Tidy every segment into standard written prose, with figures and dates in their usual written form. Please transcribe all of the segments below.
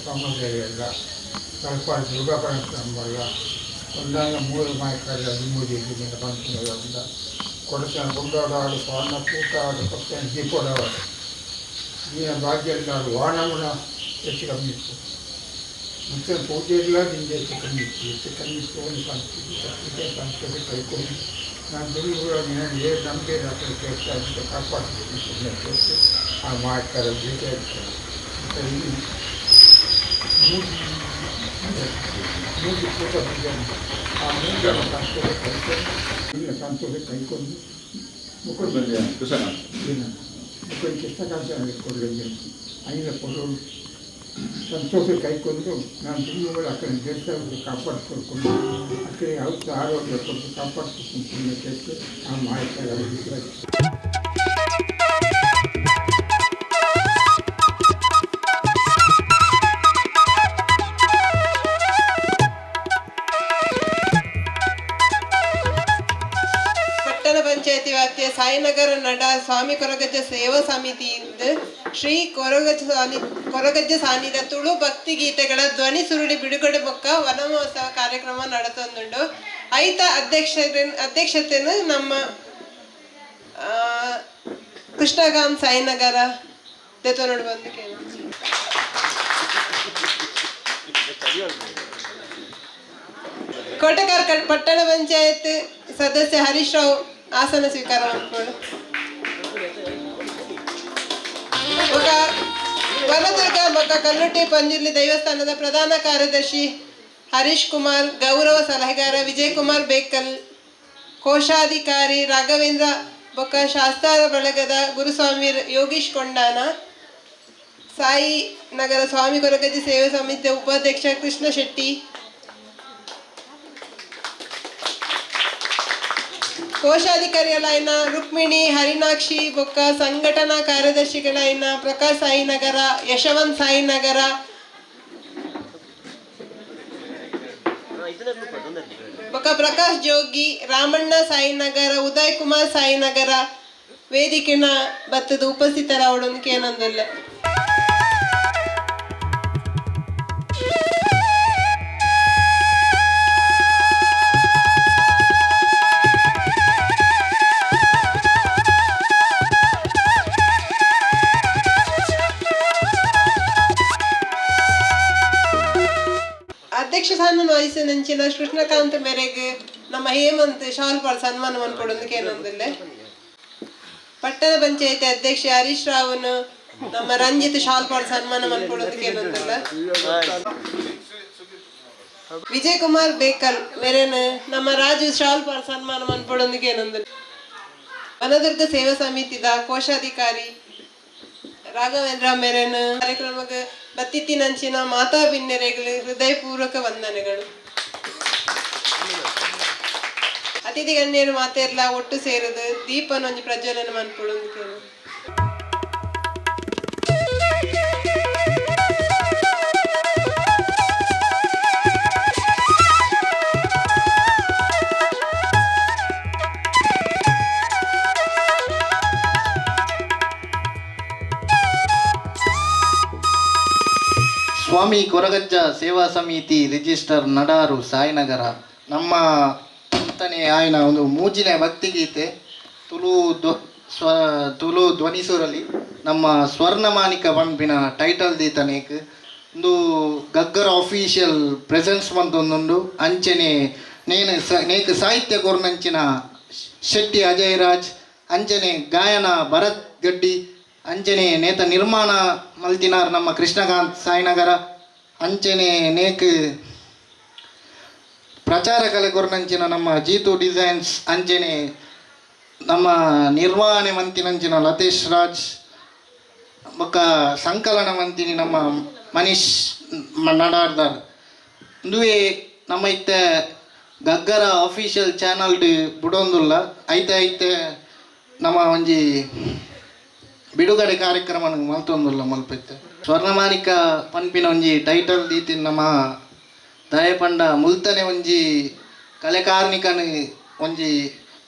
ಸಮುದಾಯ ಸ್ವಲ್ಪ ದುರ್ಗಾಪರಸ್ಪರ ಒಂದಾಂಗ 3 ಮಾಯಕಾರಿ 13 ಇಲ್ಲಿಂದ ಬಂದ ಕೊಡಚಾನ ಗುಂಡಾಡು ಪಾನ ಕೂಟಾಡು ಪಕ್ಷ ದೀಪೋಡವಾಡು ಈಗಿನ ಭಾಗ್ಯಲ್ಲಾಡು ವಾಣಮನ ಹೆಚ್ಚು ಕಮ್ಮಿ ಇತ್ತು ಮತ್ತು ಪೂಜೆ ಇಲ್ಲ ನಿಂಗೆ ಹೆಚ್ಚು ಕಮ್ಮಿ ಇತ್ತು ಒಂದು ಸಂಸ್ಕೃತಿ ಕೈಕೊಂಡು ನಾನು ದುರ್ಗುಗಳನ್ನು ಏನು ನಂಬಿ ಡಾಕ್ಟರ್ ಕೇಳ್ತಾ ಇದ್ದ ಕಾಪಾಡ್ತೀನಿ ಆ ಮಾಡ್ತಾರೆ ಭೇಟಿ ಆಗ್ತಾರೆ ಮತ್ತು ಇಲ್ಲಿ ಮೂರು ಕೂಟ ಪೂಜೆ ಆ ಮೂರು ಸಂಸ್ಕೃತಿ ಕೈಕೊಂಡು ಇಲ್ಲ ಸಂಸ್ಕೃತಿ ಕೈಕೊಂಡು ಮುಖಂಡ ಕೃಷ್ಣಕಾಂತ ಕೊಡಲಿಲ್ಲ ಐನ ಕೊಡು ಸಂತೋಷ ಕೈಕೊಂಡು ನಾನು ತುಂಬಗಳು ಅಕ್ಕಡೆ ದೇವಸ್ಥಾನಕ್ಕೆ ಕಾಪಾಡ್ಕೊಂಡು ಅಕ್ಕಡೆ ಔಷಧ ಆರೋಗ್ಯ ಕೊಟ್ಟು ಕಾಪಾಡ್ಕೊಂಡು ಕೇಳ್ತು ಆ ಮಾಡ್ತಾರೆ. ಪಂಚಾಯತಿ ವ್ಯಾಪ್ತಿಯ ಸಾಯಿನಗರ ನಡ ಸ್ವಾಮಿ ಕೊರಗಜ್ಜ ಸೇವಾ ಸಮಿತಿಯಿಂದ ಶ್ರೀ ಕೊರಗಜ್ಜ ಸಾನಿಧ್ಯ ತುಳು ಭಕ್ತಿ ಗೀತೆಗಳ ಧ್ವನಿ ಸುರುಳಿ ಬಿಡುಗಡೆ ಬೊಕ್ಕ ವನ ಮಹೋತ್ಸವ ಕಾರ್ಯಕ್ರಮ ನಡೆತೊಂದುಂಡು ಐತ ಅಧ್ಯಕ್ಷತೆಯನ್ನು ನಮ್ಮ ಕೃಷ್ಣಕಾಂತ್ ಸಾಯಿನಗರ ದೇತನೋಡು ಬಂದು ಕೋಟೆಕಾರ್ ಪಟ್ಟಣ ಪಂಚಾಯತ್ ಸದಸ್ಯ ಹರೀಶ್ ರಾವ್ ಆಸನ ಸ್ವೀಕಾರ ಮಾಡಿಕೊಂಡು ವನದುರ್ಗ ಮೊಕ್ಕ ಕಲ್ಲುಟ್ಟಿ ಪಂಜುರ್ಲಿ ದೇವಸ್ಥಾನದ ಪ್ರಧಾನ ಕಾರ್ಯದರ್ಶಿ ಹರೀಶ್ ಕುಮಾರ್, ಗೌರವ ಸಲಹೆಗಾರ ವಿಜಯ್ ಕುಮಾರ್ ಬೇಕಲ್, ಕೋಶಾಧಿಕಾರಿ ರಾಘವೇಂದ್ರ ಬೊಕ್ಕ ಶಾಸ್ತ್ರ ಬಳಗದ ಗುರುಸ್ವಾಮಿ ಯೋಗೀಶ್ ಕೊಂಡಾನ, ಸಾಯಿ ನಗರ ಸ್ವಾಮಿ ಕೊರಗಜ್ಜಿ ಸೇವಾ ಸಮಿತಿಯ ಉಪಾಧ್ಯಕ್ಷ ಕೃಷ್ಣ ಶೆಟ್ಟಿ, ಕೋಶಾಧಿಕಾರಿಗಳಾಯಿನ ರುಕ್ಮಿಣಿ ಹರಿನಾಕ್ಷಿ ಬೊಕ್ಕ ಸಂಘಟನಾ ಕಾರ್ಯದರ್ಶಿಗಳಾಯಿನ ಪ್ರಕಾಶ್ ಸಾಯಿನಗರ, ಯಶವಂತ್ ಸಾಯಿನಗರ, ಬೊಕ್ಕ ಪ್ರಕಾಶ್ ಜೋಗಿ, ರಾಮಣ್ಣ ಸಾಯಿನಗರ, ಉದಯ್ ಕುಮಾರ್ ಸಾಯಿನಗರ ವೇದಿಕೆನ ಬತ್ತದ ಉಪಸ್ಥಿತರಾವಡೊಂದು ಏನೊಂದಿಲ್ಲ. ಅಧ್ಯಕ್ಷ ಸ್ಥಾನ ವಹಿಸಿನ ಕೃಷ್ಣಕಾಂತ್ ಮೇರೆಗೆ ನಮ್ಮ ಹೇಮಂತ್ ಶಾಲ್ಪಾಲ್ ಸನ್ಮಾನವನ್ನು ಕೊಡೋದಕ್ಕೆ ಏನೊಂದಿಲ್ಲ. ಪಟ್ಟಣ ಪಂಚಾಯತಿ ಅಧ್ಯಕ್ಷ ಹರೀಶ್ ರಾವ್ನು ನಮ್ಮ ರಂಜಿತ್ ಶಾಲ್ಪಾಲ್ ಸನ್ಮಾನವನ್ನು ಕೊಡೋದಕ್ಕೆ ಏನೊಂದಿಲ್ಲ. ವಿಜಯ್ ಕುಮಾರ್ ಬೇಕಲ್ ಮೇರೆನ್ ನಮ್ಮ ರಾಜು ಶಾಲ್ಪಾಲ್ ಸನ್ಮಾನವನ್ನು ಕೊಡೋದಕ್ಕೆ ಏನೊಂದಿಲ್ಲ. ವನದುರ್ಗ ಸೇವಾ ಸಮಿತಿದ ಕೋಶಾಧಿಕಾರಿ ರಾಘವೇಂದ್ರ ಮೇರೆನ್ ಕಾರ್ಯಕ್ರಮಕ್ಕೆ ಬತ್ತಿತ್ತಿನಂಚಿನ ಮಾತಾ ಭಿನ್ನರೆಗಳು ಹೃದಯಪೂರ್ವಕ ವಂದನೆಗಳು. ಅತಿಥಿ ಗಣ್ಯರು ಮಾತೆಲ್ಲ ಒಟ್ಟು ಸೇರಿದು ದೀಪನೊಂದು ಪ್ರಜ್ವಲನ ಮಾಡ್ಕೊಳ್ಳೋದಕ್ಕೆ ಸ್ವಾಮಿ ಕೊರಗಜ್ಜ ಸೇವಾ ಸಮಿತಿ ರಿಜಿಸ್ಟರ್ ನಡಾರು ಸಾಯಿನಗರ ನಮ್ಮ ಅಂತನೇ ಆಯ್ನ ಒಂದು ಮೂಜಿನ ಭಕ್ತಿಗೀತೆ ತುಳು ಧ್ವನಿಸುರಲಿ ನಮ್ಮ ಸ್ವರ್ಣಮಾನಿಕ ಪಂಪಿನ ಟೈಟಲ್ ದೀತನೇಕ್ ಒಂದು ಗಗ್ಗರ ಅಫೀಷಿಯಲ್ ಪ್ರೆಸೆನ್ಸ್ ಬಂತೊಂದುಂಡು ಅಂಚನೆ ನೇಕ್ ಸಾಹಿತ್ಯ ಕೊರ್ನಂಚಿನ ಶೆಟ್ಟಿ ಅಜಯ್ ರಾಜ್, ಅಂಚನೆ ಗಾಯನ ಭರತ್ ಗಡ್ಡಿ, ಅಂಚನೆ ನೇತ ನಿರ್ಮಾಣ ಮಲ್ತಿನಾರ್ ನಮ್ಮ ಕೃಷ್ಣಕಾಂತ್ ಸಾಯಿನಗರ, ಅಂಚನೆ ನೇಕ್ ಪ್ರಚಾರ ಕಲೆ ಕೊರ್ನಂಚಿನ ನಮ್ಮ ಜೀತು ಡಿಸೈನ್ಸ್, ಅಂಚನೆ ನಮ್ಮ ನಿರ್ವಹಣೆ ಮಂತಿನಂಚಿನ ಲತೇಶ್ ರಾಜ್, ಬೊಕ್ಕ ಸಂಕಲನ ಮಂತಿನಿ ನಮ್ಮ ಮನೀಶ್ ನಡಾರ್ದಾರ್. ಇಂದುವೆ ನಮ್ಮ ಇತ್ತ ಗಗ್ಗರ ಅಫೀಷಿಯಲ್ ಚಾನಲ್ ಬಿಡೊಂದುಲ್ಲ ಐತೆ ನಮ್ಮ ಒಂಜಿ ಬಿಡುಗಡೆ ಕಾರ್ಯಕ್ರಮ ಮಲ್ತೊಂದುಲ್ಲ ಮಲ್ಪೈತೆ. ಸ್ವರ್ಣಮಾನಿಕ ಪನ್ಪಿನ ಒಂಜಿ ಟೈಟಲ್ ದೀತಿನ ನಮ್ಮ ದಯಪಂಡ ಮುಲ್ತನೆ ಒಂಜಿ ಕಲೆಕಾರ್ಮಿಕನ ಒಂಜಿ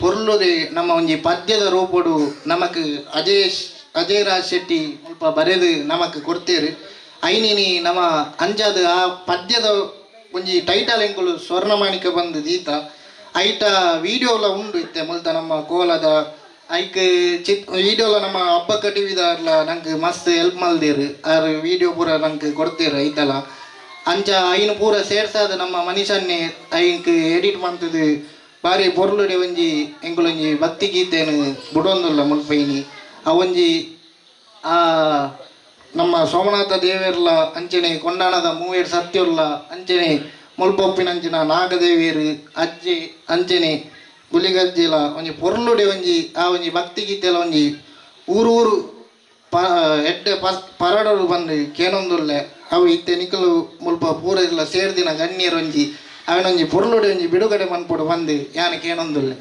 ಪೊರ್ಲುದೆ ನಮ್ಮ ಒಂಜಿ ಪದ್ಯದ ರೂಪಡು ನಮಕ್ ಅಜಯ್ ರಾಜ್ ಶೆಟ್ಟಿ ಸ್ವಲ್ಪ ಬರೆದು ನಮಕ್ ಕೊಡ್ತೇರು. ಐನಿನಿ ನಮ್ಮ ಅಂಜಾದ ಆ ಪದ್ಯದ ಒಂಜಿ ಟೈಟಲ್ ಎಂಕುಲು ಸ್ವರ್ಣಮಾಣಿಕ ಬಂದು ದೀತ ಐಟ ವಿಡಿಯೋಲ ಉಂಡು ಇತ್ತೆ ಮುಲ್ತ ನಮ್ಮ ಕೋಲದ ಐಕ್ ವಿಡಿಯೋಲ ನಮ್ಮ ಹಬ್ಬ ಕಟಿವಿದಾರ್ಲ ನಂಗೆ ಮಸ್ತ್ ಹೆಲ್ಪ್ ಮಲ್ದೇರು ಆರ್ ವಿಡಿಯೋ ಪೂರ ನಂಗೆ ಕೊಡ್ತೇರು ಐತಲ್ಲ ಅಂಚ ಐನು ಪೂರ ಸೇರ್ಸಾದ ನಮ್ಮ ಮನುಷ್ಯನ್ನೇ ಐಂಕ್ ಎಡಿಟ್ ಮಾಡ್ತದೆ ಬಾರಿ ಪೊರ್ಲುಡೆ ಒಂಜಿ ಎಂಕುಲೊಂಜಿ ಭಕ್ತಿ ಗೀತೆನು ಬುಡೊಂದುಲ್ಲ ಮುಲ್ಪೈನಿ ಆ ಒಂಜಿ ಆ ನಮ್ಮ ಸೋಮನಾಥ ದೇವೇರ್ಲ ಅಂಚನೆ ಕೊಂಡಾಣದ ಮೂವೇರು ಸತ್ಯುಲ್ಲ ಅಂಚನೆ ಮುಲ್ಪೊಪ್ಪಿನಂಚಿನ ನಾಗದೇವಿಯರು ಅಜ್ಜಿ ಅಂಚನೆ ಗುಲಿಗಜ್ಜಿಲ ಒಂಜಿ ಪೊರ್ಲುಡೆ ಒಂಜಿ ಆ ಒಂಜಿ ಭಕ್ತಿ ಗೀತೆಲ ಒಂಜಿ ಊರು ಎಡ್ಡೆ ಪರಡರು ಬಂದು ಕೇನೊಂದುಲ್ಲೆ ಅವು ಇತ್ತೆ ನಿಕಲು ಮುಲ್ಪ ಪೂರ ಇಲ್ಲ ಸೇರ್ದಿನ ಗಣ್ಯರು ಒಂಜಿ ಅವನೊಂಜಿ ಪೊರ್ಲುಡೆ ಒಂಜಿ ಬಿಡುಗಡೆ ಮನ್ಪುಡು ಬಂದು ಯಾನ ಕೇನೊಂದುಲ್ಲೆ.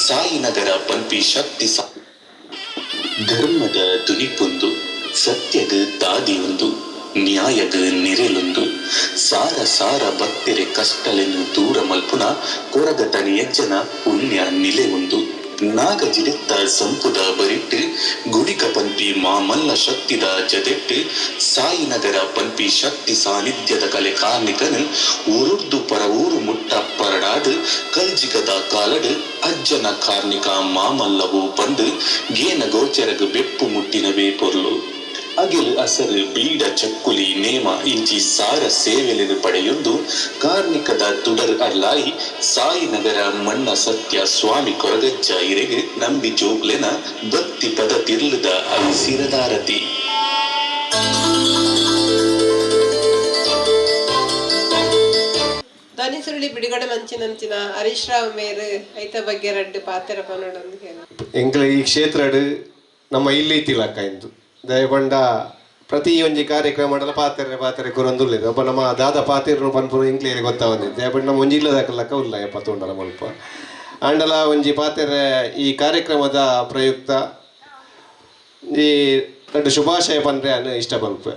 ಸಾಯಿನಗರ ಪಂಪಿ ಶಕ್ತಿ ಧರ್ಮದ ತುನಿಪೊಂದು ಸತ್ಯಗ ದಾದಿಯೊಂದು ನ್ಯಾಯಗ ನೆರೆಲೊಂದು ಸಾರ ಸಾರ ಭಕ್ತರೆ ಕಷ್ಟಲೆನ್ನು ದೂರ ಮಲ್ಪುನ ಕೊರಗತನಿ ಯಜ್ಜನ ಪುಣ್ಯ ನಿಲೆ ಒಂದು ನಾಗಜಿಡಿತ್ತ ಸಂಪುದ ಬರಿಟ್ಟು ಗುಳಿಕ ಪಂಪಿ ಮಾಮಲ್ಲ ಶಕ್ತಿದ ಜದೆಟ್ಟು ಸಾಯಿನಗರ ಪಂಪಿ ಶಕ್ತಿ ಸಾನ್ನಿಧ್ಯದ ಕಲೆ ಕಾರ್ಮಿಕನು ಊರುರ್ದು ಪರ ಊರು ಮುಟ್ಟ ಪರಡಾಡು ಕಲ್ಜಿಗದ ಕಾಲಡು ಅಜ್ಜನ ಕಾರ್ಮಿಕ ಮಾಮಲ್ಲವು ಬಂದು ಗೇನ ಗೋಚರಗ ಬೆಪ್ಪು ಮುಟ್ಟಿನವೇ ಪೊರ್ಲು ಅಗಿಲು ಅಸರು ಬೀಡ ಚಕ್ಕುಲಿ ನೇಮ ಇಂಚಿ ಸಾರ ಸೇವೆಲೆದು ಪಡೆಯೊಂದು ಕಾರ್ಮಿಕದ ತುಡರ್ ಅರ್ಲಾಯಿ ಸಾಯಿನಗರ ಮಣ್ಣ ಸತ್ಯ ಸ್ವಾಮಿ ಕೊರಗಜ್ಜ ಇರೆಗೆ ನಂಬಿ ಜೋಗ್ಲೆನ ಭಕ್ತಿ ಪದ ತಿರ್ಲದ ಅವಿಸಿರದಾರತಿ. ಧ್ವನಿ ಸುರುಳಿ ಬಿಡುಗಡೆ ಮಂಚಿನಂಚಿನ ಹರೀಶ್ ರಾವ್ ಮೇರು ಐತ ಬಗ್ಗೆ ರಡ್ಡು ಪಾತೆರ ಪನ್ನೊಂದು ಹೇಳಿ ಎಂಕ್ಲ ಈ ಕ್ಷೇತ್ರಡು ನಮ್ಮ ಇಲ್ಲಿ ತಿಲಕ ಎಂದು ದಯಗೊಂಡ ಪ್ರತಿ ಒಂಜಿ ಕಾರ್ಯಕ್ರಮ ಪಾತೆರೆ ಕುರೊಂದುಲ್ಲೇದು ಒಬ್ಬ ನಮ್ಮ ದಾದ ಪಾತೆರ್ನು ಪನ್ಪುರ ಇಂಕ್ಲೇರಿ ಗೊತ್ತಾವಂದಿದ್ದು ದಯಪಂಡ ನಮ್ಮ ಒಂಜಿ ಇಲ್ಲದಕ್ಕಲ್ಲಕ ಉಲ್ಲ ಎಪ್ಪತ್ತೊಂಡಲ ಮಲ್ಪ ಆಂಡಲ ಒಂಜಿ ಪಾತೆರೆ ಈ ಕಾರ್ಯಕ್ರಮದ ಪ್ರಯುಕ್ತ ಈ ಎರಡು ಶುಭಾಶಯ ಪನ್ರೆ ಅನ್ನು ಇಷ್ಟ ಪನ್ಪೆ.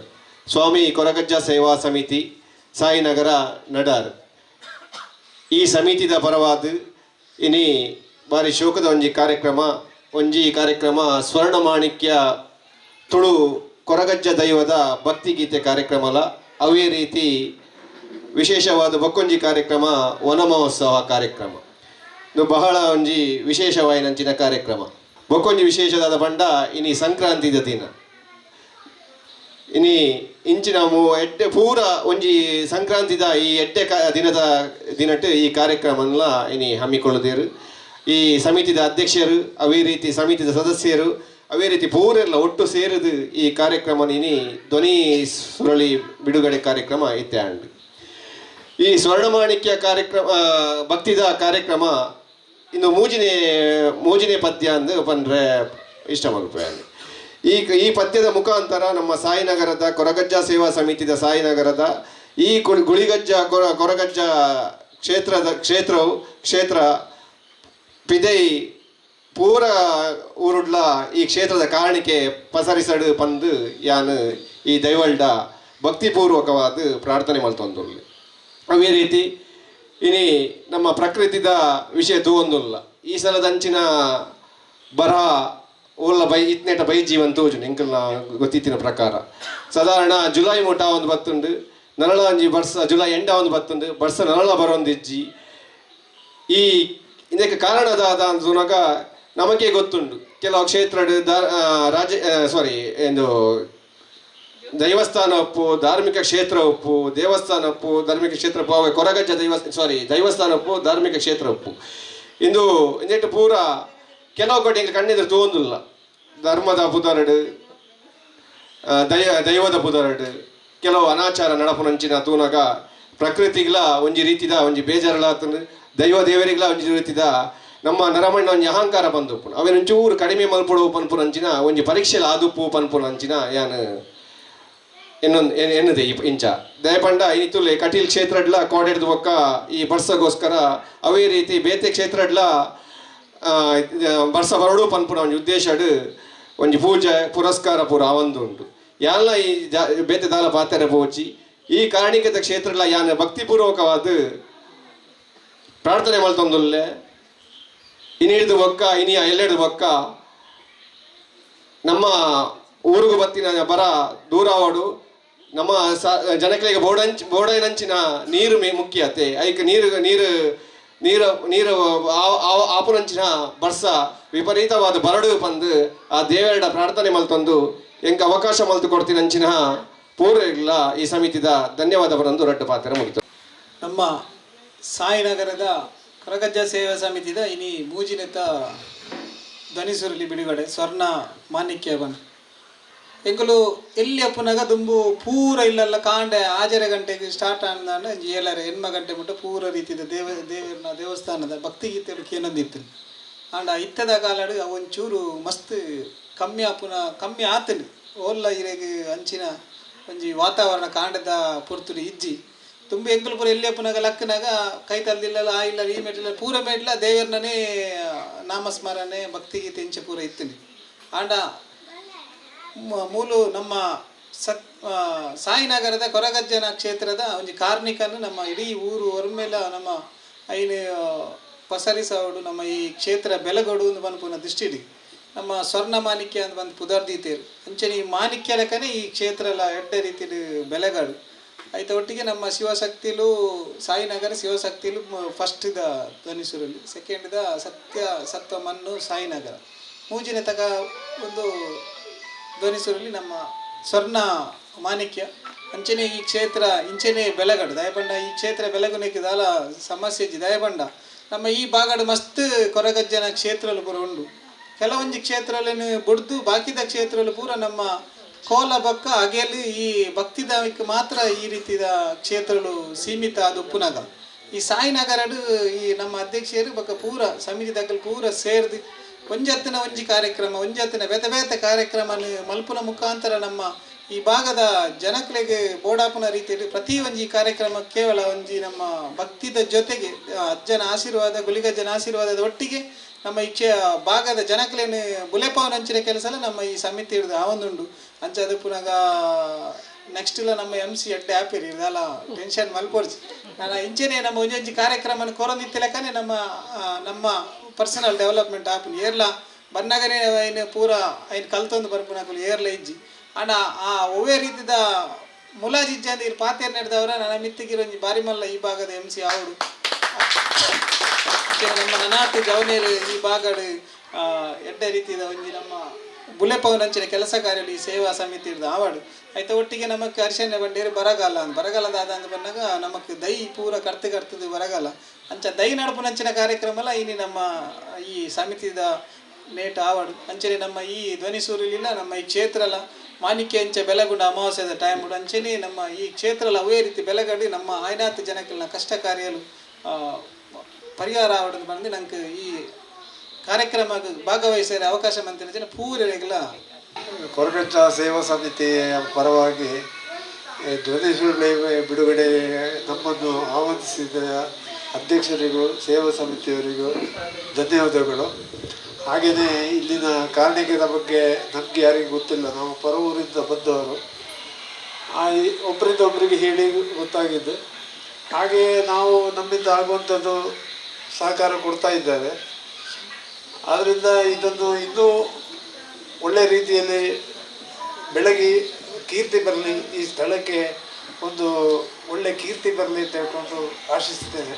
ಸ್ವಾಮಿ ಕೊರಗಜ್ಜ ಸೇವಾ ಸಮಿತಿ ಸಾಯಿನಗರ ನಡಾರ್ ಈ ಸಮಿತಿದ ಪರವಾದ ಇನಿ ಬಾರಿ ಶೋಕದ ಒಂಜಿ ಕಾರ್ಯಕ್ರಮ ಸ್ವರ್ಣಮಾಣಿಕ್ಯ ತುಳು ಕೊರಗಜ್ಜ ದೈವದ ಭಕ್ತಿಗೀತೆ ಕಾರ್ಯಕ್ರಮಲ ಅವೇ ರೀತಿ ವಿಶೇಷವಾದ ಬಕ್ಕೊಂಜಿ ಕಾರ್ಯಕ್ರಮ ವನ ಮಹೋತ್ಸವ ಕಾರ್ಯಕ್ರಮ ಇದು ಬಹಳ ಒಂಜಿ ವಿಶೇಷವಾಯಿನಂಚಿನ ಕಾರ್ಯಕ್ರಮ ಬಕ್ಕೊಂಜಿ ವಿಶೇಷವಾದ ಬಂಡ ಇನಿ ಸಂಕ್ರಾಂತಿದ ದಿನ ಇನಿ ಇಂಚಿನ ಎಡ್ಡೆ ಪೂರ ಒಂಜಿ ಸಂಕ್ರಾಂತಿದ ಈ ಎಡ್ಡೆ ದಿನಟ್ಟು ಈ ಕಾರ್ಯಕ್ರಮನ ಇನಿ ಹಮ್ಮಿಕೊಳ್ಳುದೇರು. ಈ ಸಮಿತಿದ ಅಧ್ಯಕ್ಷರು ಅವೇ ರೀತಿ ಸಮಿತಿದ ಸದಸ್ಯರು ಅವೇ ರೀತಿ ಪೂರೆಲ್ಲ ಒಟ್ಟು ಸೇರಿದು ಈ ಕಾರ್ಯಕ್ರಮ ಇನಿ ಧ್ವನಿ ಸುರಳಿ ಬಿಡುಗಡೆ ಕಾರ್ಯಕ್ರಮ ಇತ್ತೆ ಅಂಡು ಈ ಸ್ವರ್ಣಮಾಣಿಕ್ಯ ಕಾರ್ಯಕ್ರಮ ಭಕ್ತಿದ ಕಾರ್ಯಕ್ರಮ ಇನ್ನು ಮೂಜಿನೇ ಪದ್ಯ ಅಂದು ಪಂಡ್ರೆ ಇಷ್ಟ ಮಲ್ಪೆ ಈ ಪದ್ಯದ ಮುಖಾಂತರ ನಮ್ಮ ಸಾಯಿನಗರದ ಕೊರಗಜ್ಜ ಸೇವಾ ಸಮಿತಿದ ಸಾಯಿನಗರದ ಈ ಗುಳಿಗಜ್ಜ ಕೊರಗಜ್ಜ ಕ್ಷೇತ್ರ ಪಿದೈ ಪೂರ ಊರುಡ್ಲ ಈ ಕ್ಷೇತ್ರದ ಕಾರಣಿಕೆ ಪಸರಿಸಡು ಪಂದು ಯಾನು ಈ ದೈವಲ್ಡ ಭಕ್ತಿಪೂರ್ವಕವಾದ ಪ್ರಾರ್ಥನೆ ಮಲ್ತೊಂದುಲ್ಲೆ. ಅವೇ ರೀತಿ ಇನಿ ನಮ್ಮ ಪ್ರಕೃತಿದ ವಿಷಯ ತೂವೊಂದುಲ್ಲ ಈ ಸಲದಂಚಿನ ಬರಹ ಓಲ್ಲ ಇತ್ನೇಟ ಬೈ ಜೀವನ್ ತೋಜುಂಡು ಎಂಕಲ್ನ ಗೊತ್ತಿತ್ತಿನ ಪ್ರಕಾರ ಸಾಧಾರಣ ಜುಲೈ ಮುಟ ಒಂದು ಬತ್ತುಂಡು ನರಳ ಒಂಜಿ ಬರ್ಸ ಜುಲೈ ಎಂಡ ಒಂದು ಬತ್ತುಂಡು ಬರ್ಸ ನರಳ ಬರೊಂದಿಜ್ಜಿ ಈ ಇದಕ್ಕೆ ಕಾರಣದಾದ ಅಂದುನಾಗ ನಮಗೆ ಗೊತ್ತುಂಡು ಕೆಲವು ಕ್ಷೇತ್ರ ದೈವಸ್ಥಾನ ಒಪ್ಪು ಧಾರ್ಮಿಕ ಕ್ಷೇತ್ರ ಒಪ್ಪು ದೇವಸ್ಥಾನ ಒಪ್ಪು ಧಾರ್ಮಿಕ ಕ್ಷೇತ್ರ ಒಪ್ಪು ಕೊರಗಜ್ಜ ದೈವಸ್ಥಾನ ಒಪ್ಪು ಧಾರ್ಮಿಕ ಕ್ಷೇತ್ರ ಒಪ್ಪು ಇಂದು ಇಂದೆಟ್ಟು ಪೂರ ಕೆಲವು ಕಡೆ ಕಣ್ಣಿದ್ರೆ ತೋಂದಿಲ್ಲ ಧರ್ಮದ ಪುದರಡು ದೈವದ ಪುದರಡು ಕೆಲವು ಅನಾಚಾರ ನಡಪುನಂಚಿನ ತೂನಾಗ ಪ್ರಕೃತಿಗಳ ಒಂಜಿ ರೀತಿದ ಒಂಜಿ ಬೇಜಾರಲಾತನು ದೈವ ದೇವರಿಗಳ ಒಂಜಿ ರೀತಿದ ನಮ್ಮ ನರಮಣ್ಣ ಒಂಜಿ ಅಹಂಕಾರ ಬಂದುಪ್ಪು ಅವೇನು ಒಂಚೂರು ಕಡಿಮೆ ಮಲ್ಪಡು ಪನ್ಪುನಂಚಿನ ಒಂಜಿ ಪರೀಕ್ಷೆಲ ಆದುಪ್ಪು ಪನ್ಪುನಂಚಿನ ಯಾನು ಎನ್ನದೆ ಇಂಚ ದಯಪಂಡ ಇತುಲೆ ಕಟೀಲ್ ಕ್ಷೇತ್ರಡ್ಲ ಕೋಡೆಡ್ದು ಒಕ್ಕ ಈ ಬರ್ಸಗೋಸ್ಕರ ಅವೇ ರೀತಿ ಬೇತೆ ಕ್ಷೇತ್ರಡ್ಲ ಬರ್ಸ ಬರಡು ಪನ್ಪುನ ಒಂಜಿ ಉದ್ದೇಶಡ್ ಒಂಜಿ ಪೂಜೆ ಪುರಸ್ಕಾರ ಪೂರ ಆವಂದು ಉಂಟು ಯಾನ್ಲ ಈ ಬೇತೆ ದಾಲ ಪಾತೆರೆ ಪೋಚಿ ಈ ಕಾರಣಿಕದ ಕ್ಷೇತ್ರಗಳ ಯಾನ್ ಭಕ್ತಿಪೂರ್ವಕವಾದ ಪ್ರಾರ್ಥನೆ ಮಲ್ತೊಂದುಲ್ಲೆ ಇನಿಡ್ದು ಬೊಕ್ಕ ಇನಿಯ ಎಲ್ಲೆಡ್ದು ಬೊಕ್ಕ ನಮ್ಮ ಊರುಗು ಬತ್ತಿನ ಬರ ದೂರಾವಡು ನಮ್ಮ ಜನಗಳಿಗೆ ಬೋಡೈನಂಚಿನ ನೀರು ಮುಖ್ಯತೆ ಐಕ್ ನೀರು ಆಪುನಂಚಿನ ಬರ್ಸ ವಿಪರೀತವಾದ ಬರಡು ಪಂದು ಆ ದೇವರ ಪ್ರಾರ್ಥನೆ ಮಲ್ತೊಂದು ಎಂಕ ಅವಕಾಶ ಮಲ್ತು ಕೊಡ್ತೀನಂಚಿನ ಪೂರ್ವ ಈ ಸಮಿತಿದ ಧನ್ಯವಾದ ಬರಂದು ರಡ್ಡು ಪಾತ್ರ ಮುಗಿತು. ನಮ್ಮ ಸಾಯಿನಗರದ ಕೊರಗಜ್ಜ ಸೇವಾ ಸಮಿತಿದ ಇನಿ ಮೂಜಿನೆತ್ತ ಧ್ವನಿಸುರುಳಿ ಬಿಡುಗಡೆ ಸ್ವರ್ಣ ಮಾಣಿಕ್ಯ ಬನ್ ಎಂಕುಲು ಎಲ್ಲಿ ಅಪ್ಪನಾಗ ದುಂಬು ಪೂರ ಇಲ್ಲೆಲ್ಲ ಕಾಂಡೆ ಆಜರೆ ಗಂಟೆಗೆ ಸ್ಟಾರ್ಟ್ ಆದ ಏಳರೆ ಹೆಣ್ಮ ಗಂಟೆ ಮುಟ್ಟ ಪೂರ ರೀತಿಯ ದೇವರನ ದೇವಸ್ಥಾನದ ಭಕ್ತಿಗೀತೆಗಳು ಕೇನೊಂದಿತ್ತು ಆಂಡ ಇತ್ತದ ಕಾಲಡು ಒಂಚೂರು ಮಸ್ತ್ ಕಮ್ಮಿ ಆತನು ಓಲ್ಲ ಇರೆಗೆ ಅಂಚಿನ ಒಂಜಿ ವಾತಾವರಣ ಕಾಂಡದ ಪೊರ್ತುಡು ಇಜ್ಜಿ ತುಂಬ ಎಂಕುಲು ಪೂರ ಎಲ್ಲಿ ಅಪ್ಪನಾಗ ಲಕ್ಕನಾಗ ಕೈ ತಲ್ದಿಲ್ಲ ಆ ಇಲ್ಲ ಈ ಮೆಟ್ಲಿಲ್ಲ ಪೂರ ಮೆಟ್ಲ ದೇವರನೇ ನಾಮಸ್ಮರಣೆ ಭಕ್ತಿಗೀತೆ ಇಂಚೆ ಪೂರ ಇತ್ತನಿ ಆಂಡ ಮೂಲು ನಮ್ಮ ಸಾಯಿನಗರದ ಕೊರಗಜ್ಜನ ಕ್ಷೇತ್ರದ ಒಂದು ಕಾರ್ಮಿಕನು ನಮ್ಮ ಇಡೀ ಊರು ಹೊರಮೇಲೆ ನಮ್ಮ ಐನು ಪಸರಿಸೋಡು ನಮ್ಮ ಈ ಕ್ಷೇತ್ರ ಬೆಲಗೊಡು ಅಂತ ಬಂದು ದೃಷ್ಟಿಡಿ ನಮ್ಮ ಸ್ವರ್ಣ ಮಾಣಿಕ್ಯ ಅಂತ ಬಂದು ಪುದರ್ದೀತೇರು ಅಂಚನೆ ಈ ಮಾಣಿಕ್ಯ ಲೆಕ್ಕನೇ ಈ ಕ್ಷೇತ್ರ ಎಲ್ಲ ಎಡ್ಡೆ ರೀತಿಯ ಬೆಲೆಗಾಡು ಆಯ್ತು ಒಟ್ಟಿಗೆ ನಮ್ಮ ಶಿವಶಕ್ತಿಲು ಸಾಯಿನಗರ ಶಿವಶಕ್ತಿಲು ಫಸ್ಟ್ ಇದ ಧ್ವನಿಸುರಲ್ಲಿ ಸೆಕೆಂಡ್ ಇದ ಸತ್ವ ಮಣ್ಣು ಸಾಯಿನಗರ ಮೂಜಿನ ತಗ ಒಂದು ಧ್ವನಿಸುರಲ್ಲಿ ನಮ್ಮ ಸ್ವರ್ಣ ಮಾಣಿಕ್ಯ ಅಂಚನೆ ಈ ಕ್ಷೇತ್ರ ಇಂಚನೆ ಬೆಲೆಗಡು ದಯಪಂಡ ಈ ಕ್ಷೇತ್ರ ಬೆಲೆಗುನಕ್ಕೆ ದಾಲ ಸಮಸ್ಯೆ ಇಜ್ಜಿ ದಯಪಂಡ ನಮ್ಮ ಈ ಭಾಗಡು ಮಸ್ತ್ ಕೊರಗಜ್ಜನ ಕ್ಷೇತ್ರಲು ಪೂರ ಉಂಡು ಕೆಲವೊಂದು ಕ್ಷೇತ್ರಗಳನ್ನು ಬುಡ್ದು ಬಾಕಿದ ಕ್ಷೇತ್ರಲು ಪೂರ ನಮ್ಮ ಕೋಲ ಬಕ್ಕ ಹಾಗೆಯಲ್ಲಿ ಈ ಭಕ್ತಿದಾವಿಕ್ಕೆ ಮಾತ್ರ ಈ ರೀತಿಯ ಕ್ಷೇತ್ರಗಳು ಸೀಮಿತ ಅದು ಉಪ್ಪುನಗ ಈ ಸಾಯಿನಗರಡು ಈ ನಮ್ಮ ಅಧ್ಯಕ್ಷರು ಬಕ್ಕ ಪೂರ ಸಮಿತಿ ದಕ್ಕಲು ಪೂರ ಸೇರಿದು ಒಂಜತ್ತಿನ ಒಂಜಿ ಕಾರ್ಯಕ್ರಮ ಒಂಜತ್ತಿನ ಬೇತೆ ಕಾರ್ಯಕ್ರಮ ಮಲ್ಪುನ ಮುಖಾಂತರ ನಮ್ಮ ಈ ಭಾಗದ ಜನಗಳಿಗೆ ಬೋಡಾಪುನ ರೀತಿಯಲ್ಲಿ ಪ್ರತಿ ಒಂಜಿ ಕಾರ್ಯಕ್ರಮ ಕೇವಲ ಒಂಜಿ ನಮ್ಮ ಭಕ್ತಿದ ಜೊತೆಗೆ ಅಜ್ಜನ ಆಶೀರ್ವಾದ ಗುಲಿಗಜ್ಜನ ಆಶೀರ್ವಾದದ ಒಟ್ಟಿಗೆ ನಮ್ಮ ಈ ಭಾಗದ ಜನಕಲೇನು ಬುಲೆಪವನ ಹಂಚಿನ ಕೆಲಸ ಎಲ್ಲ ನಮ್ಮ ಈ ಸಮಿತಿ ಹಿಡಿದು ಆವೊಂದುಂಡು ಅಂಚದು ಪುನಗ ನೆಕ್ಸ್ಟ್ ಇಲ್ಲ ನಮ್ಮ MC ಎಡ್ಡೆ ಆಪಿರಿ ಇದೆಲ್ಲ ಟೆನ್ಷನ್ ಮಲ್ಪೋರ್ಜಿ ನಾನು ಇಂಚೆನೆ ನಮ್ಮ ಒಂಜೊಂಜಿ ಕಾರ್ಯಕ್ರಮ ಕೊರೊಂದಿತ್ತಿಲಕ್ಕನೆ ನಮ್ಮ ಪರ್ಸನಲ್ ಡೆವಲಪ್ಮೆಂಟ್ ಆಪುನಿ ಏರ್ಲ ಬನ್ನಗನೆ ಐನು ಪೂರ ಐನು ಕಲ್ತೊಂದು ಬರ್ಪುನಕುಲು ಏರ್ಲ ಇಜ್ಜಿ ಅಣ್ಣ ಆ ಒವ್ವೇ ರೀತಿದ ಮುಲಾಜಿಜ್ಜಿ ಅಂತ ಇಲ್ಲಿ ಪಾತೇರು ನಡೆದವರ ನನ್ನ ಮಿತ್ತಿಗಿರೊಂಜಿ ಬಾರಿ ಮಲ್ಲ ಈ ಭಾಗದ MC ಆವಡು ನಮ್ಮ ನನಾತು ಜವನೇರು ಈ ಭಾಗಡು ಎಡ್ಡೆ ರೀತಿಯ ಒಂಜಿ ನಮ್ಮ ಬುಲೆಪವನ ಅಂಚಿನ ಕೆಲಸ ಕಾರ್ಯಗಳು ಈ ಸೇವಾ ಸಮಿತಿ ಇರ್ದು ಆವಾಡು ಆಯ್ತು ಒಟ್ಟಿಗೆ ನಮಕ್ ಅರ್ಶನ ಬಂಡೇರು ಬರಗಾಲದ ಅಂತ ಬಂದಾಗ ನಮಕ್ ದೈ ಪೂರ ಕರ್ತದು ಬರಗಾಲ ಅಂಚ ದೈ ನಡಪುನಂಚಿನ ಕಾರ್ಯಕ್ರಮ ಎಲ್ಲ ಇನಿ ನಮ್ಮ ಈ ಸಮಿತಿದ ನೇಟ್ ಆವಾಡು ಅಂಚನೆ ನಮ್ಮ ಈ ಧ್ವನಿಸೂರಿಲಿಲ್ಲ ನಮ್ಮ ಈ ಕ್ಷೇತ್ರ ಎಲ್ಲ ಮಾಣಿಕ್ಯ ಅಂಚೆ ಬೆಲಗುಂಡ ಅಮಾವಾಸ್ಯದ ಟೈಮ್ ಉಂಡು ಅಂಚನೆ ನಮ್ಮ ಈ ಕ್ಷೇತ್ರ ಎಲ್ಲ ಅವೇ ರೀತಿ ಬೆಲಗಡಿ ನಮ್ಮ ಆಯ್ನಾತ್ ಜನಕ್ಕೆಲ್ಲ ಕಷ್ಟ ಕಾರ್ಯಲು ಪರಿಹಾರ ಆವಡದು ಬಂದು ನಂಗೆ ಈ ಕಾರ್ಯಕ್ರಮ ಭಾಗವಹಿಸಿದ ಅವಕಾಶ ಮಂತ್ರಿ ಪೂರೈಗಲ ಕೊರಗಜ್ಜ ಸೇವಾ ಸಮಿತಿಯ ಪರವಾಗಿ ಧ್ವನಿಸುರುಳಿ ಬಿಡುಗಡೆ ನಮ್ಮನ್ನು ಆಹ್ವಾನಿಸಿದ ಅಧ್ಯಕ್ಷರಿಗೂ ಸೇವಾ ಸಮಿತಿಯವರಿಗೂ ಧನ್ಯವಾದಗಳು. ಹಾಗೆಯೇ ಇಲ್ಲಿನ ಕಾರಣಿಕದ ಬಗ್ಗೆ ನಮಗೆ ಯಾರಿಗೂ ಗೊತ್ತಿಲ್ಲ, ನಾವು ಪರವೂರಿಂದ ಬಂದವರು, ಒಬ್ಬರಿಂದ ಒಬ್ಬರಿಗೆ ಹೇಳಿ ಗೊತ್ತಾಗಿದ್ದು. ಹಾಗೆಯೇ ನಾವು ನಮ್ಮಿಂದ ಆಗುವಂಥದ್ದು ಸಹಕಾರ ಕೊಡ್ತಾ ಇದ್ದೇವೆ. ಆದ್ದರಿಂದ ಇದನ್ನು ಇನ್ನೂ ಒಳ್ಳೆಯ ರೀತಿಯಲ್ಲಿ ಬೆಳಗಿ ಕೀರ್ತಿ ಬರಲಿ, ಈ ಸ್ಥಳಕ್ಕೆ ಒಂದು ಒಳ್ಳೆಯ ಕೀರ್ತಿ ಬರಲಿ ಅಂತ ಹೇಳ್ಕೊಂಡು ಆಶಿಸ್ತೇನೆ.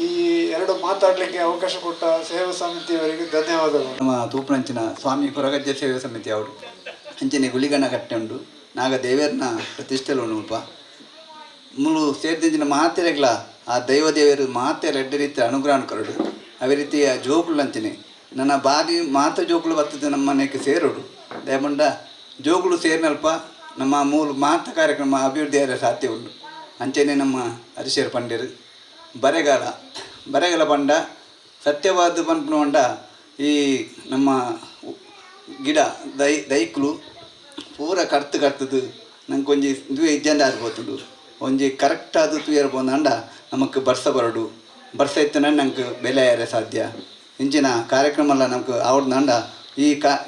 ಈ ಎರಡು ಮಾತಾಡಲಿಕ್ಕೆ ಅವಕಾಶ ಕೊಟ್ಟ ಸೇವಾ ಸಮಿತಿಯವರಿಗೆ ಧನ್ಯವಾದಗಳು. ನಮ್ಮ ತೂಪುನಂಚಿನ ಸ್ವಾಮಿ ಕೊರಗಜ್ಜ ಸೇವಾ ಸಮಿತಿ ಅವರು ಅಂಚನೆ ಗುಳಿಗಣ್ಣ ಕಟ್ಟೆ ಉಂಡು ನಾಗ ದೇವರನ್ನ ಪ್ರತಿಷ್ಠೆಲು ಉಂಟು ಮುಳು ಸೇರಿದಂಚಿನ ಮಾತೆರೆಗಳ ಆ ದೇವರು ಮಾತೆ ರೆಡ್ಡ ರೀತಿಯ ಅನುಗ್ರಹ ಕರಡು ಅವೇ ರೀತಿಯ ಜೋಗುಳು ಅಂಚನೆ ನನ್ನ ಬಾರಿ ಮಾತ ಜೋಗುಳು ಬರ್ತದೆ ನಮ್ಮ ಮನೆಗೆ ಸೇರೋಡು ದಯಮಂಡ ಜೋಗುಳು ಸೇರಿನಲ್ಪ ನಮ್ಮ ಮೂಲ ಮಾತ ಕಾರ್ಯಕ್ರಮ ಅಭಿವೃದ್ಧಿಯಾದ ಸಾಧ್ಯ ಉಂಟು. ಅಂಚನೆ ನಮ್ಮ ಹರಿಶೇರ್ ಪಂಡ್ಯರು ಬರೆಗಾಲ ಪಂಡ ಸತ್ಯವಾದ ಪಂಡ ಈ ನಮ್ಮ ಗಿಡ ದೈಕ್ಲು ಪೂರ ಕರ್ತದು ನಂಗೆ ಕೊಂಚ ಇಜ್ಜಂಡ ಆರ್ಬೋತುಂಡು ಒಂಜಿ ಕರೆಕ್ಟ್ ಅದು ತೂಯರ್ಬೋದು ಅಂಡ ನಮಕ್ ಬರ್ಸ ಬರಡು ಬರ್ಸ ಇತ್ತನ ನಂಗೆ ಬೆಲೆ ಯಾರೇ ಸಾಧ್ಯ ಇಂಚಿನ ಕಾರ್ಯಕ್ರಮ ನಮ್ಗೆ ಅವ್ರನ್ನ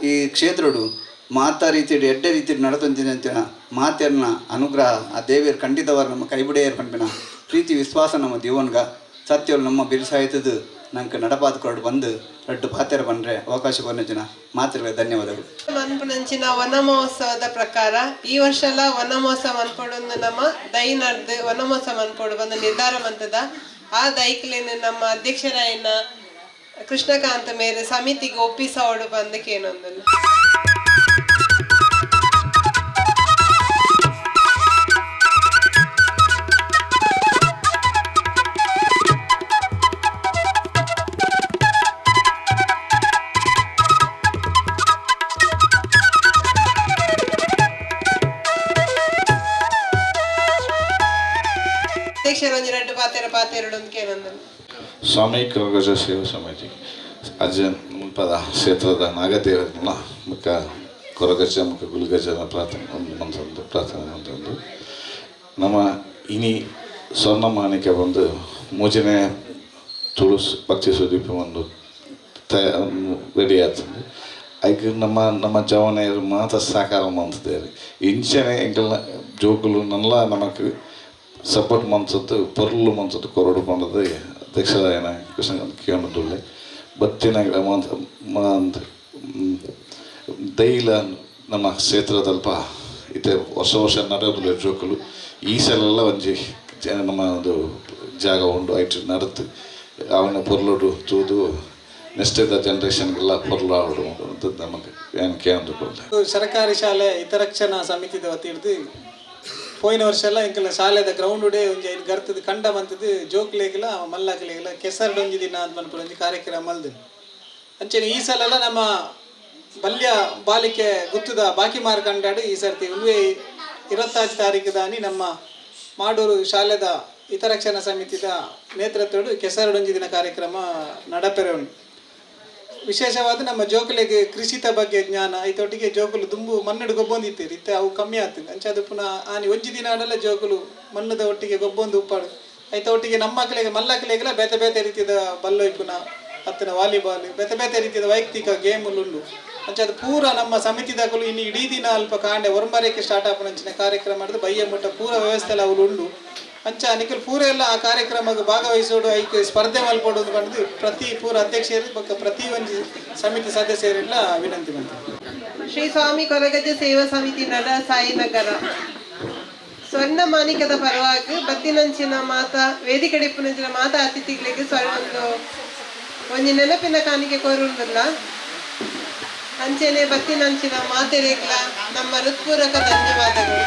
ಈ ಕ್ಷೇತ್ರಡು ಮಾತಾ ರೀತಿ ಎಡ್ಡೆ ರೀತಿ ನಡೆದಂತಿನ ಮಾತೆಯನ್ನ ಅನುಗ್ರಹ ಆ ದೇವಿಯರು ಖಂಡಿತವಾರು ನಮ್ಮ ಕೈಬಿಡೆಯರು ಪಂಪಿನ ಪ್ರೀತಿ ವಿಶ್ವಾಸ ನಮ್ಮ ಜೀವನ್ಗ ಸತ್ಯಗಳು ನಮ್ಮ ಬಿರುಸಾಯ್ತದು ನಂಗೆ ನಡಪಾತ್ಕೊಂಡು ಬಂದು ರಡ್ಡು ಪಾತೆರ ಬಂದರೆ ಅವಕಾಶ ಕೊನೆಚಿನ ಮಾತಿರುವ ಧನ್ಯವಾದಗಳು. ಮನ್ಪುನಂಚಿನ ವನ ಮಹೋತ್ಸವದ ಪ್ರಕಾರ ಈ ವರ್ಷ ಎಲ್ಲ ವನ ಮಹೋತ್ಸವ ಮನ್ಪೊಡು ನಮ್ಮ ದೈ ನಡೆದು ವನ ಮಹೋತ್ಸವ ಮನ್ಪೊಡು ಬಂದು ನಿರ್ಧಾರ ಮಂತದ ಆ ದೈಕ್ಲೇನು ನಮ್ಮ ಅಧ್ಯಕ್ಷರಾಯನ ಕೃಷ್ಣಕಾಂತ ಮೇರೆ ಸಮಿತಿಗೆ ಒಪ್ಪಿಸೋಡು ಬಂದಕ್ಕೇನೊಂದಲ್ಲ. ಸ್ವಾಮಿ ಕೊರಗಜ್ಜ ಸೇವಾ ಸಮಿತಿ ಅಜ್ಜ ಮುಲ್ಪದ ಕ್ಷೇತ್ರದ ನಾಗದೇವರನ್ನ ಮುಖ ಕೊರಗಜ್ಜ ಮುಖ ಗುಲ್ಗಜ್ಜನ ಪ್ರಾರ್ಥನೆ ಒಂದು ಪ್ರಾರ್ಥನೆ ಅಂತಂದು ನಮ್ಮ ಇನಿ ಸ್ವರ್ಣ ಮಾಣಿಕ್ಯ ಬಂದು ಮೂಜನೆ ತುಳಸು ಭಕ್ತಿ ಸುದೀಪ ಒಂದು ರೆಡಿ ಆಗ್ತದೆ ಅದಕ್ಕೆ ನಮ್ಮ ಜವನೆಯರು ಮಾತ್ರ ಸಾಕಾರ ಮಾಡ್ತಿದ್ದಾರೆ ಇಂಚನೆ ಎಂಕಲ್ನ ಜೋಕುಲು ನಲ್ಲ ನಮಕ್ ಸಪೋರ್ಟ್ ಮನ್ಸತ್ತು ಪೊರ್ಲು ಮನ್ಸತ್ತು ಕೊರಡು ಬಂದದ್ದು ಅಧ್ಯಕ್ಷರಾಯನ ಕೃಷ್ಣ ಕೇಳೋದಿಲ್ಲ ಬತ್ತಿನ ದೈಲ ನಮ್ಮ ಕ್ಷೇತ್ರದಲ್ಪ ಇತ್ತೆ ವರ್ಷ ನಡೆಯೋದಿಲ್ಲ ಜೋಕುಲು ಈ ಸಲೆಲ್ಲ ಒಂಜಿ ನಮ್ಮ ಒಂದು ಜಾಗ ಉಂಡು ಐಟು ನಡೆದು ಅವನ ಪೊರ್ಲೋಡು ತೂದು ನೆಕ್ಸ್ಟ್ ಜನರೇಷನ್ಗೆಲ್ಲ ಪೊರ್ಲು ಆಡು ನಮಗೆ ಏನು ಕೇಳೋದು. ಸರ್ಕಾರಿ ಶಾಲೆ ಹಿತರಕ್ಷಣಾ ಸಮಿತಿದ ವತಿಡ್ದು ಪೋಯಿನ ವರ್ಷ ಎಲ್ಲ ಇಂಕಲ್ಲ ಶಾಲೆದ ಗ್ರೌಂಡ್ ಡೇ ಒಂಜಿ ಐದು ಗರ್ತದ ಕಂಡ ಬಂತದ್ದು ಜೋಕ್ಲೆಗಿಲ್ಲ ಮಲ್ಲಾಕ್ಲೆಗಿಲ್ಲ ಕೆಸರು ಒಂಜಿ ದಿನ ಅಂತ ಬಂದ್ಬಿಟ್ಟು ಒಂಜಿ ಕಾರ್ಯಕ್ರಮ ಮಲ್ದು ಅಂಚೆನೆ ಈ ಸಲ ಎಲ್ಲ ನಮ್ಮ ಬಲ್ಯ ಬಾಲಿಕೆ ಗುತ್ತದ ಬಾಕಿ ಮಾರ್ಕಂಡಾಡು ಈ ಸರ್ತಿ ಉಲ್ವೇ 25 ತಾರೀಕು ದಾನಿ ನಮ್ಮ ಮಾಡೂರು ಶಾಲೆದ ಹಿತರಕ್ಷಣಾ ಸಮಿತಿದ ನೇತೃತ್ವಡು ಕೆಸರಡೊಂಜಿ ದಿನ ಕಾರ್ಯಕ್ರಮ ನಡಪೆರೆ ಉಂಟು. ವಿಶೇಷವಾದ ನಮ್ಮ ಜೋಕುಲೆಗೆ ಕೃಷಿತ ಬಗ್ಗೆ ಜ್ಞಾನ ಐತೊಟ್ಟಿಗೆ ಜೋಕುಲು ದುಂಬು ಮಣ್ಣಡು ಗೊಬ್ಬೊಂದಿತ್ತೀರಿ ಇತ್ತೆ ಅವು ಕಮ್ಮಿ ಆಗ್ತದೆ ಅಂಚದು ಪುನಃ ಆನಿ ಒಂಜಿ ದಿನ ಆಡಲ್ಲ ಜೋಕುಲು ಮಣ್ಣದ ಒಟ್ಟಿಗೆ ಗೊಬ್ಬೊಂದು ಉಪ್ಪಾಡು ಐತೊಟ್ಟಿಗೆ ನಮ್ಮ ಮಕ್ಕಳಿಗೆ ಮಲ್ಲಕ್ಕಳಿಗೆಲ್ಲ ಬೇತೆ ಬೇತೆ ರೀತಿಯ ಬಲ್ಲೊಯ್ ಪುನಃ ಹತ್ತಿನ ವಾಲಿಬಾಲ್ ಬೇತೆ ಬೇತೆ ರೀತಿಯ ವೈಯಕ್ತಿಕ ಗೇಮುಲುಂಡು ಅಂಚದು ಪೂರ ನಮ್ಮ ಸಮಿತಿದಾಗಲು ಇನ್ನು ಇಡೀ ದಿನ ಅಲ್ಪ ಕಾಂಡೆ ಒರಂಬರಕ್ಕೆ ಸ್ಟಾರ್ಟ್ ಆಪನಂಚಿನ ಕಾರ್ಯಕ್ರಮ ಮಾಡಿದ್ರೆ ಬಯ್ಯ ಮುಟ್ಟ ಪೂರ ವ್ಯವಸ್ಥೆ ಎಲ್ಲ ಅವಳು ಉಂಡು ಅಂಚ ನಿಖಲ್ ಪೂರ ಎಲ್ಲ ಆ ಕಾರ್ಯಕ್ರಮಕ್ಕೆ ಭಾಗವಹಿಸೋಡು ಐಕೆ ಸ್ಪರ್ಧೆ ಮಲ್ಪಡೋದು ಬಂದು ಪ್ರತಿ ಪೂರ ಅಧ್ಯಕ್ಷರು ಪಕ್ಕ ಪ್ರತಿ ಒಂದು ಸಮಿತಿ ಸದಸ್ಯರೆಲ್ಲ ವಿನಂತಿ ಮಾಡ್ತಾರೆ. ಶ್ರೀ ಸ್ವಾಮಿ ಕೊರಗಜ್ಜ ಸೇವಾ ಸಮಿತಿ ನಡ ಸಾಯಿನಗರ ಸ್ವರ್ಣ ಮಾಣಿಕ್ಯದ ಪರವಾಗಿ ಬತ್ತಿನಂಚಿನ ಮಾತಾ ವೇದಿಕೆಡಿಪ್ಪುನಂಚಿನ ಮಾತಾ ಅತಿಥಿಗಳಿಗೆ ಒಂದು ನೆನಪಿನ ಕಾಣಿಕೆ ಕೋರುವುದಿಲ್ಲ ಅಂಚೆನೆ ಬತ್ತಿನಂಚಿನ ಮಾತೆರೆಗ್ಲ ನಮ್ಮ ಹೃತ್ಪೂರ್ವಕ ಧನ್ಯವಾದಗಳು.